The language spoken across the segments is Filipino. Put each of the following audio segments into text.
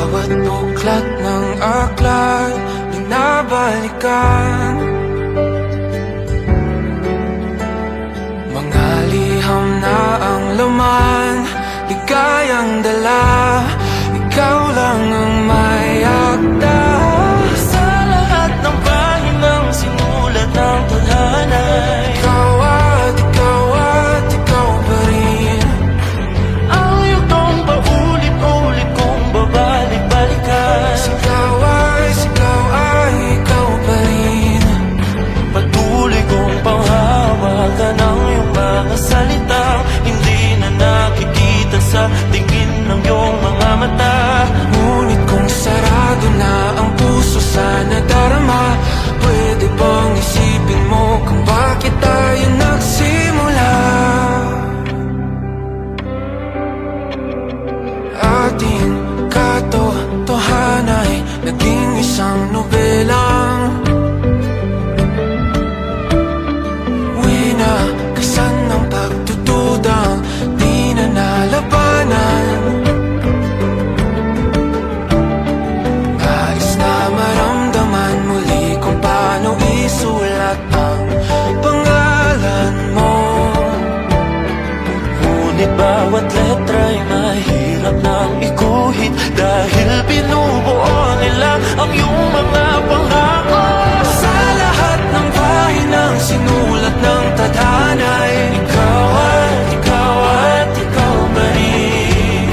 bawat buklat ng aklat binabalikan. Mga liham na ang laman, ligayang dala, ikaw lang ang may akda. Sa lahat ng pahinang sinulat ng tadhana, Ikaw at ikaw pa rin. ang yugtong paulit-ulit kong babalik-balikan. Sigaw ay ikaw pa rin. Patuloy kong panghawakan ang iyong mga salitang hindi na nakikita sa tingin ng iyong mga mata. Ngunit kung sarado na ang puso sa nadarama, pwede bang isipin mo kung bakit tayo nagsimula? Ating katotohanan ay naging isang nobelang winakasan ng pagdududang di na nalabanan. Nais na maramdaman muli kung paano isulat ang pangalan mo. Ngunit bawat letra'y mahirap nang iguhit dahil binubuo nila ang iyong mga pangako. Sa lahat ng pahinang sinulat ng tadhana, Ikaw at ikaw pa rin.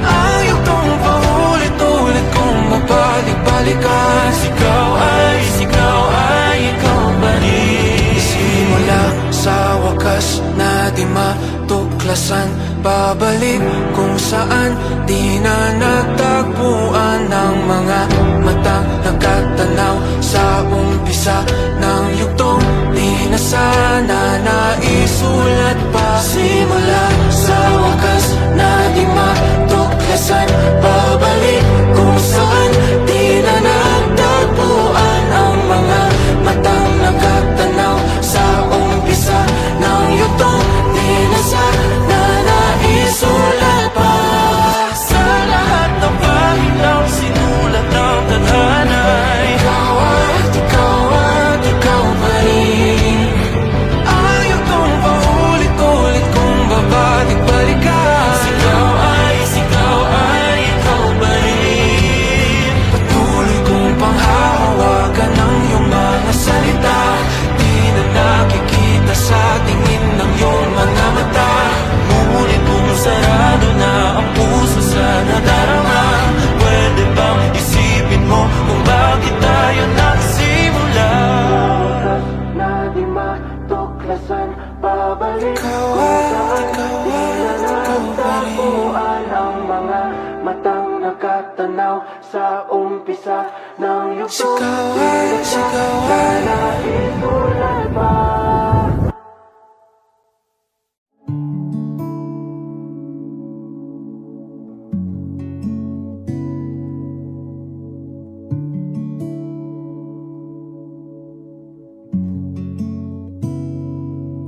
ang yugtong paulit-ulit kong mabalik-balikan. Sigaw ay ikaw pa rin. Simula sa wakas na di matuklasan, babalik kung saan di na natagpuan ng mga matang nakatanaw sa umpisa ng yugtong di na sana naisulat pa. Simula sa wakas na di matuklasan, babalik kung saan di na natagpuan ang mga matang nakatanaw sa umpisa ng yugtong di na sana naisulat pa. Sa lahat ng pahinang sinulat ng tadhana, Ikaw at ikaw pa rin. Ang yugtong paulit-ulit kong babalik-balikan. Sigaw ay ikaw pa rin. Patuloy kong panghahawakan ang iyong mga salita, di na nakikita sa tingin ng iyong mga mata. Ngunit kung sarado na ang puso sa nadarama, pwede bang isipin mo kung bakit tayo nagsimula? Na di matuklasan, babalik kung ikaw pa rin. Ang mga matang nakatanaw sa umpisa ng yugtong sigawan na isulat pa.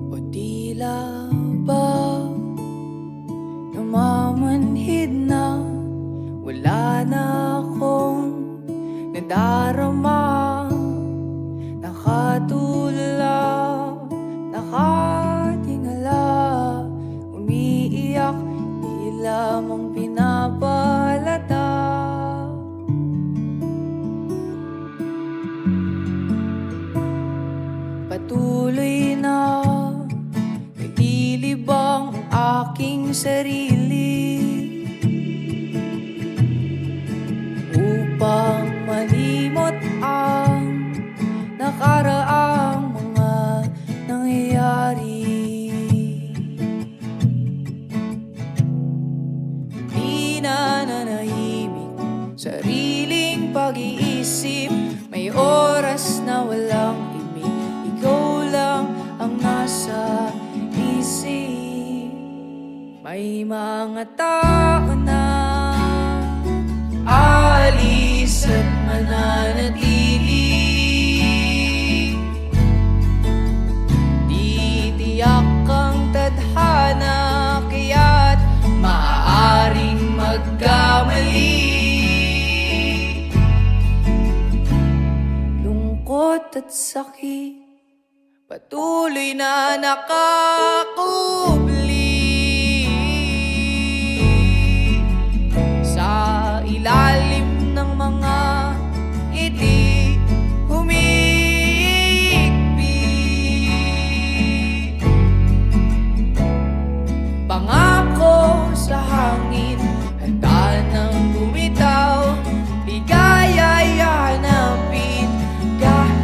O tila ba namamanhid na, wala na akong nadarama, nakatulala, nakatingala, umiiyak, di lamang pinapalata. Patuloy na naglilibang ang aking sarili upang malimot ang nakaraang mga nangyayari. Di na nanahimik sariling pag-iisip, may oras na walang imig, ikaw lang ang nasa isip. May mga tao na alis at mananatili, di tiyak ang tadhana, kaya't maaaring magkamali. at sakit, patuloy na nakakubli sa ilalim ng mga ngiti, humihigpit. Pangako sa hangin, handa nang bumitaw, ligaya'y hanapin kahit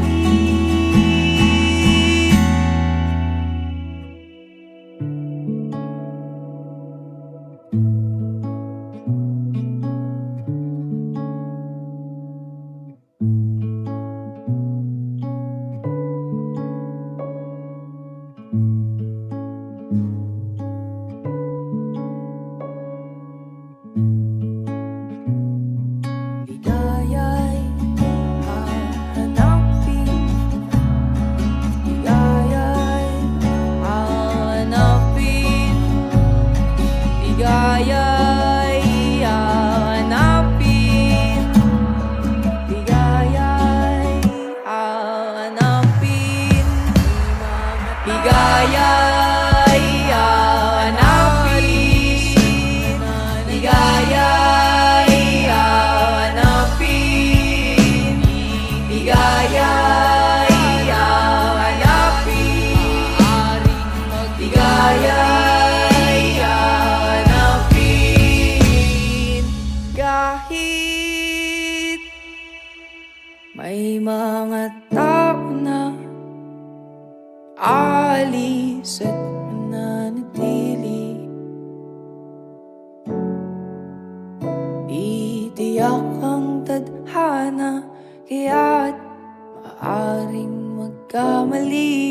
ligaya'y hahanapin, ligaya'y hahanapin, ligaya'y hahanapin, ligaya'y hahanapin, ligaya'y hahanapin, ligaya'y hahanapin, ligaya'y hahanapin, ligaya'y hahanapin. Kahit may mga tao na alis at mananatili, di tiyak ang tadhana, kaya't maaring magkamali.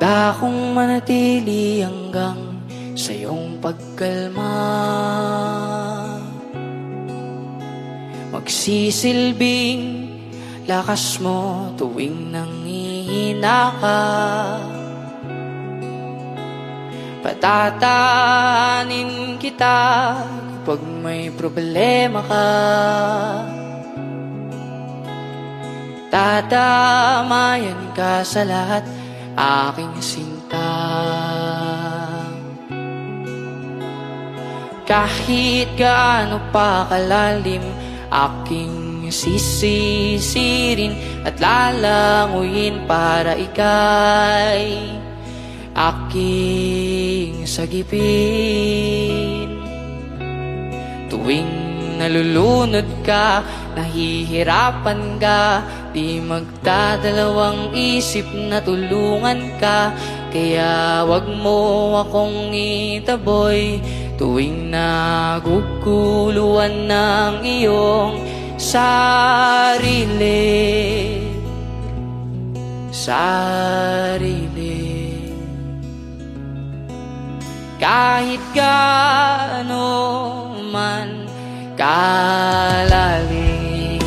akong manatili hanggang sa iyong pagkalma. Magsisilbing lakas mo tuwing nanghihina ka. Patatahanin kita kapag may problema ka. Tatamayan ka sa lahat, aking sinta. Kahit gaano pa kalalim, aking sisisirin at lalanguyin para ika'y aking sagipin. Tuwing nalulunod ka, nahihirapan ka, di magdadalawang isip na tulungan ka. Kaya wag mo akong itaboy tuwing naguguluhan ng iyong sarili. Kahit gaano man kalalim,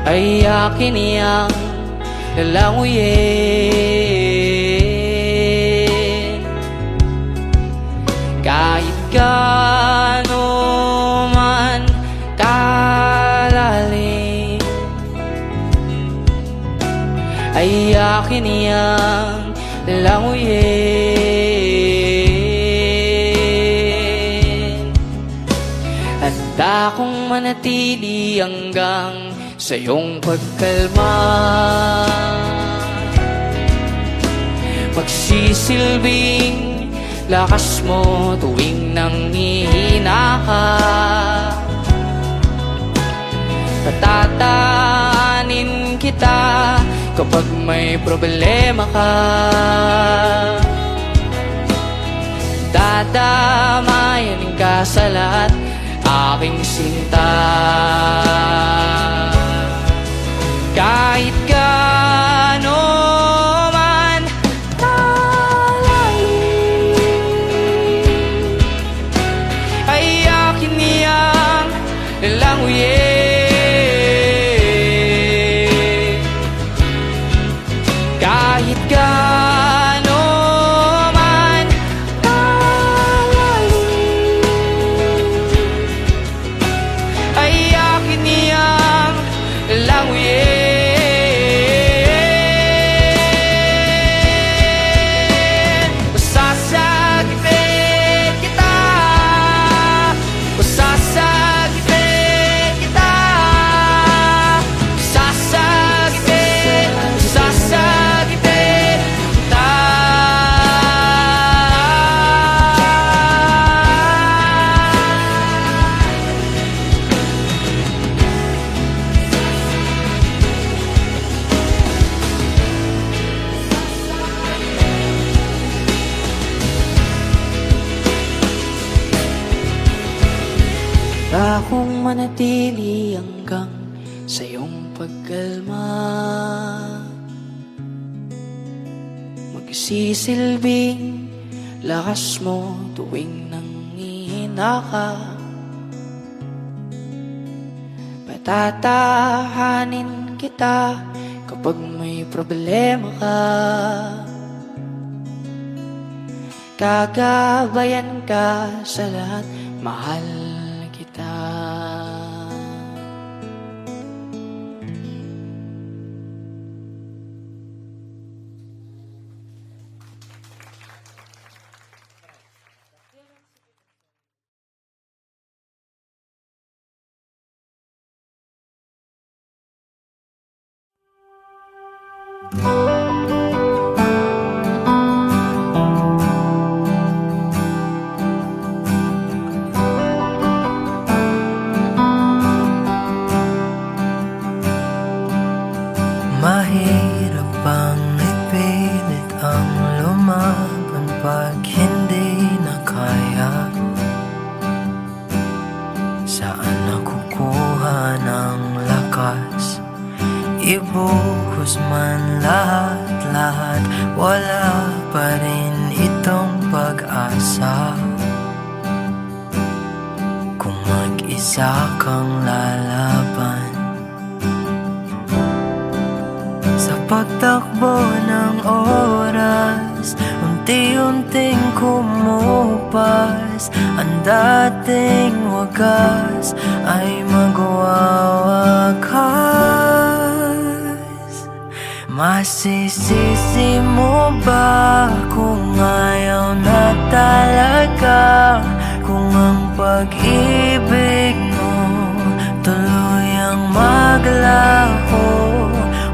ay akin iyang lalanguyin. Kahit gaano man kalalim, ay akin iyang lalanguyin. Handa akong manatili hanggang sa iyong pagkalma. Magsisilbing lakas mo tuwing nanghihina ka. Patatahanin kita kapag may problema ka. Dadamayan ka sa lahat, aking sinta. Kahit gaano man kalalim, ay akin niyang lalanguyin. Kahit gaano man kalalim, ay akin niyang lalanguyin. Masasagipin kita, masasagipin kita, masasagipin, masasagipin kita. Akong manatili hanggang sa iyong pagkalma. Magsisilbing lakas mo tuwing nanghihina ka. Patatahanin kita kapag may problema ka. Gagabayan ka sa lahat, mahal kita. Mahirap bang ipilit ang lumaban pag hindi na kaya? Saan nakukuha ng lakas? Ibuhos man lahat lahat, wala pa rin itong pag-asa. Kung mag-isa kang lalaban sa pagtakbo ng oras, unti-unting kumupas. Ang dating wagas ay magwawakas. Masisisi mo ba kung ayaw na talaga? Kung ang pag-ibig mo tuluyang maglaho,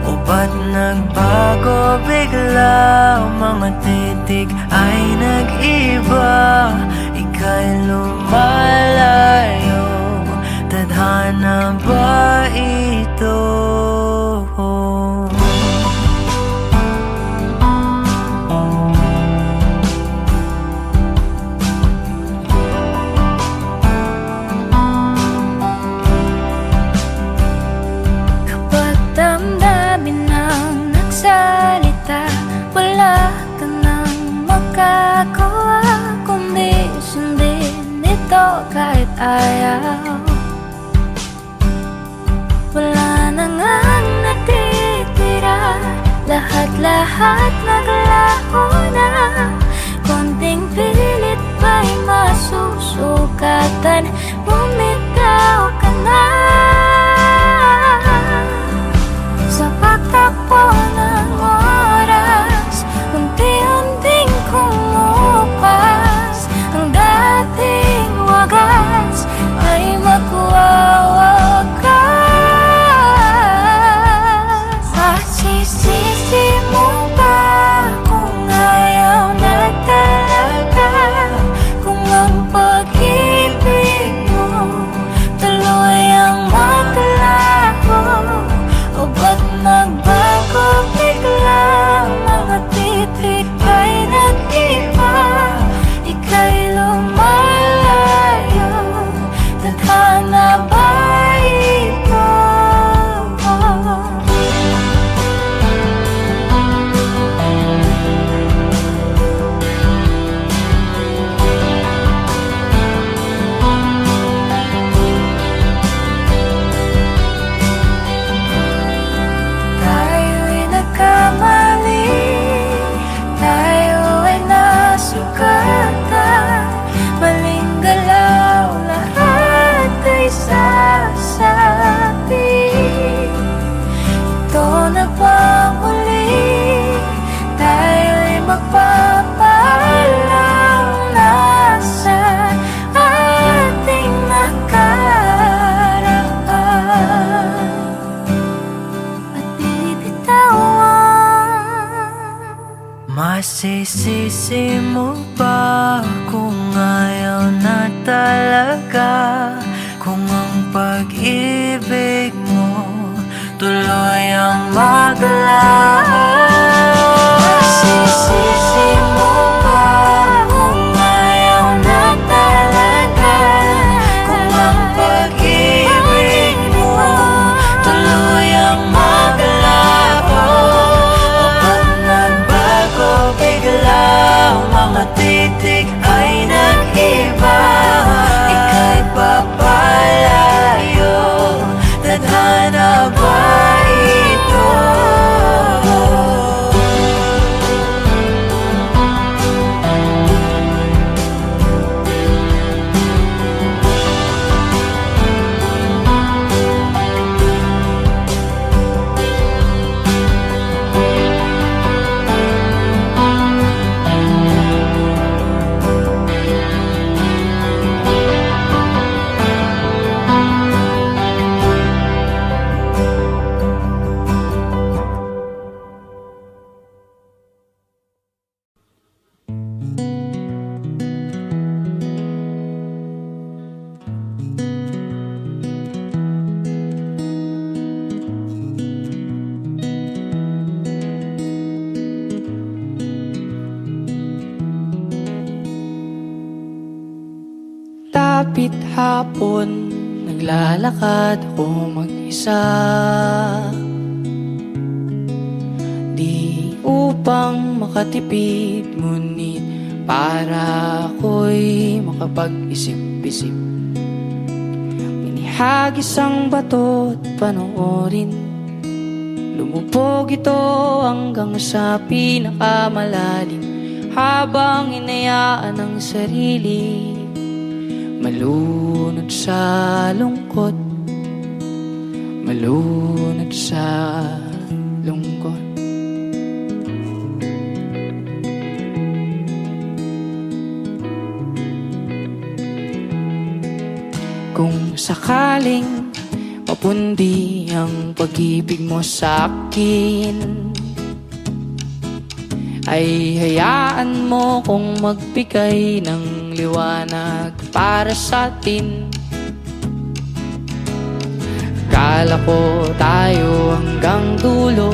o ba't nagbago bigla? Mga titik ay nag-iba, ika'y lumalayo. Tadhana ba ito? Kapag damdamin ang nagsalita, wala ka nang magagawa kundi sundin ito kahit ayaw. Wala na ngang natitira, lahat-lahat naglaho na. Konting pilit ba'y masusukatan? Bumitaw ka na sa pagtakbo ng oras, unti-unting kumupas. Ang dating wagas ay magwawakas. Masisisi mo ba kung ayaw na talaga? Kung ang pag-ibig mo tuluyang maglaho, o ba't nagbago bigla? Mga titik ay nag-iba, ika'y lumalayo. Tadhana ba ito? Tayo'y nagkamali, tayo ay nasugatan. Maling galaw, lahat ay sasabi. Ito na bang muli? Tayo'y magpapaalam na sa ating nakaraan at bibitawan. Masisisi mo ba kung ayaw na talaga? Kung ang pag-ibig mo tuluyang maglaho? Masisisi mo ba kung ayaw na talaga? Kung ang pag-ibig mo tuluyang maglaho, o ba't nagbago bigla? Mga titik ay nag-iba, ika'y papalayo. Tadhana ba ito? Lapit hapon, naglalakad ako mag-isa. Di upang makatipid, ngunit para ako'y makapag-isip-isip. Minihagis ang bato't panoorin, lumubog ito hanggang sa pinakamalalim, habang inayaan ang sarili malunod sa lungkot, malunod sa lungkot. Kung sakaling mapundi ang pag-ibig mo sa akin, ay hayaan mo kong magbigay ng liwanag para sa atin. Akala ko tayo hanggang dulo,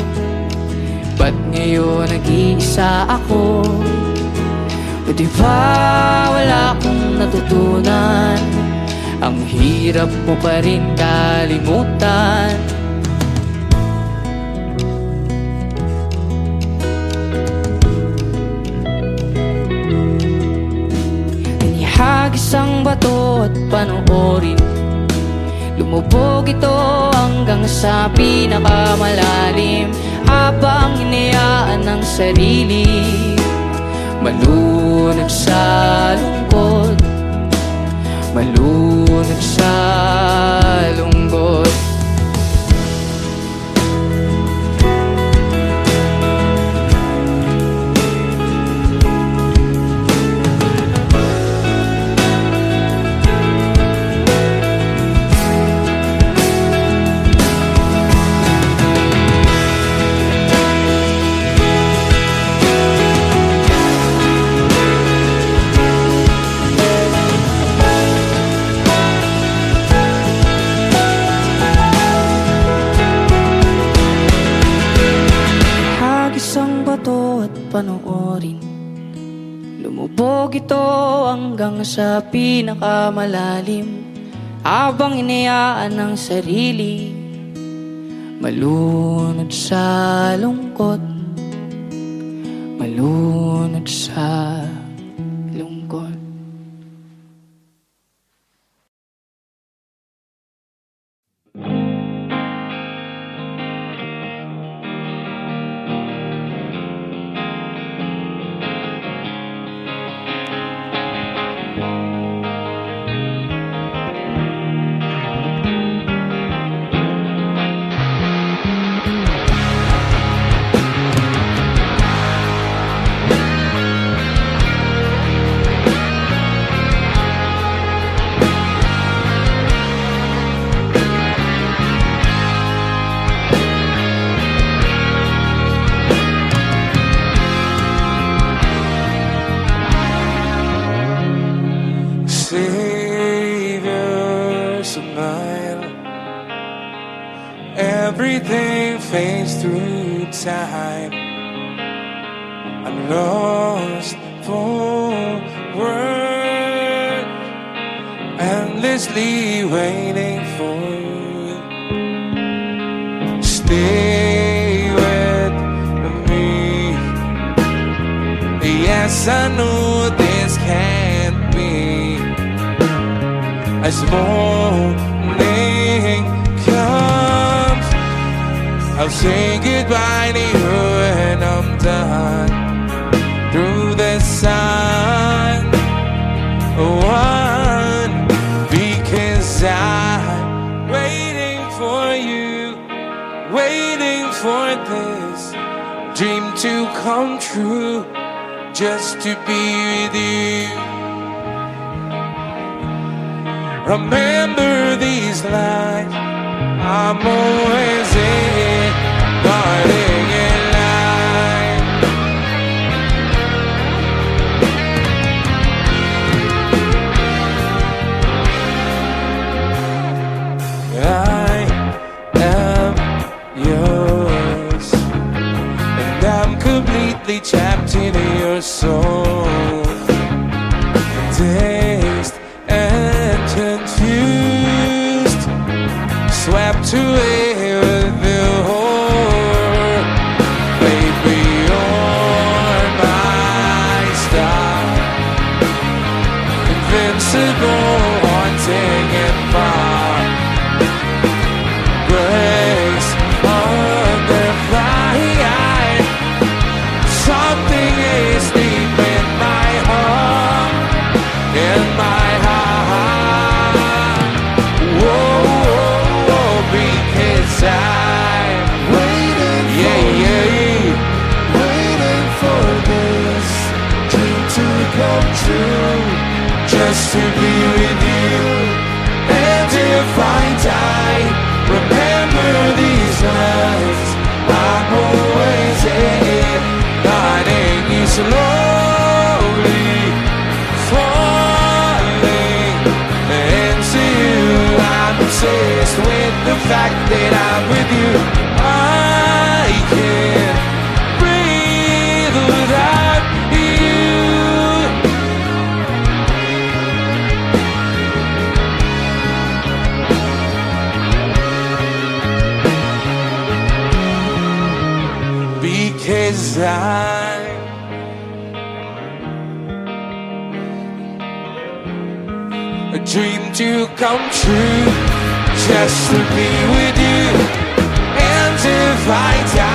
ba't ngayon nag-iisa ako? O di ba wala akong natutunan? Ang hirap mo pa rin kalimutan. Inihagis ang bato at panoorin, lumubog ito hanggang sa pinakamalalim, habang hinayaan ng sarili malunod sa lungkot, malunod sa lungkot. Panoorin, lumubog ito hanggang sa pinakamalalim, habang inayaan ng sarili malunod sa lungkot, malunod sa lungkot. Everything fades through time. I'm lost for words, endlessly waiting for you. Stay with me. Yes, I know this can't be. As morning comes, I'll say goodbye to you when I'm done. Through the sun, one, because I'm waiting for you, waiting for this dream to come true, just to be with you. Remember these lines, I'm always in, guarding in line. I am yours, and I'm completely trapped in your soul. Dazed and confused, swept away with the horror. Baby, to be with you. And if I die, remember these lines. I'm always in, guiding you slowly, falling into you. I'm obsessed with the fact that I'm with you. I can't breathe without you. Because a dream to come true, just to be with you. And if I die,